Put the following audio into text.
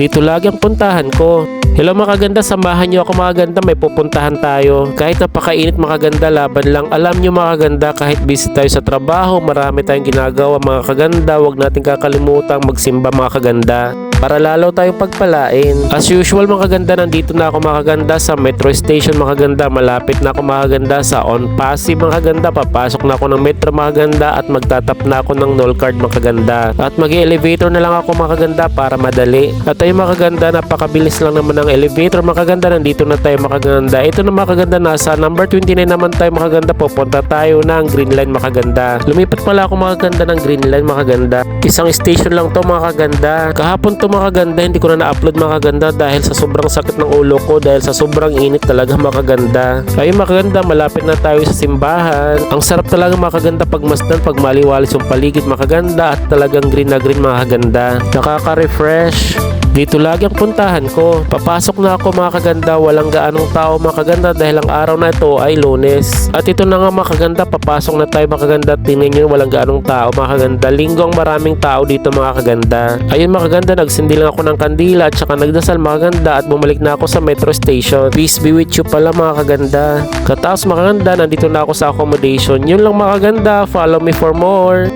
Dito lagi ang puntahan ko. Hello mga kaganda, samahan nyo ako mga kaganda, may pupuntahan tayo. Kahit napakainit mga kaganda, laban lang. Alam nyo mga kaganda, kahit busy tayo sa trabaho, marami tayong ginagawa mga kaganda, huwag natin kakalimutang magsimba mga kaganda para lalo tayong pagpalain. As usual mga kaganda, nandito na ako mga kaganda sa metro station mga kaganda. Malapit na ako mga kaganda sa On Pasig mga kaganda. Papasok na ako ng metro mga kaganda at magtatap na ako ng Knoll card mga kaganda. At mag-elevator na lang ako mga kaganda para madali. At ayun mga kaganda, napakabilis lang naman ng elevator mga kaganda. Nandito na tayo mga kaganda. Ito na mga kaganda, nasa number 29 naman tayo mga kaganda. Pupunta tayo ng Green Line mga kaganda. Lumipat pala ako mga kaganda ng Green Line mga kaganda. Isang station lang to mga kaganda. Kahapon to mga kaganda, hindi ko na na-upload mga kaganda dahil sa sobrang sakit ng ulo ko, dahil sa sobrang init talaga mga kaganda. Ayun mga kaganda, malapit na tayo sa simbahan. Ang sarap talaga mga kaganda pagmasdan, pag maliwalis yung paligid mga kaganda at talagang green na green mga kaganda. Nakaka-refresh. Dito lagi ang puntahan ko. Papasok na ako mga kaganda, walang gaanong tao mga kaganda dahil ang araw na ito ay Lunes. At ito na nga mga kaganda, papasok na tayo mga kaganda. Tingnan nyo, walang gaanong tao mga kaganda. Linggong maraming tao dito mga kaganda. Ayun mga kaganda, nagsindi lang ako ng kandila at saka nagdasal mga kaganda at bumalik na ako sa metro station. Peace be with you pala mga kaganda. Kataos mga kaganda, nandito na ako sa accommodation. Yun lang mga kaganda, follow me for more.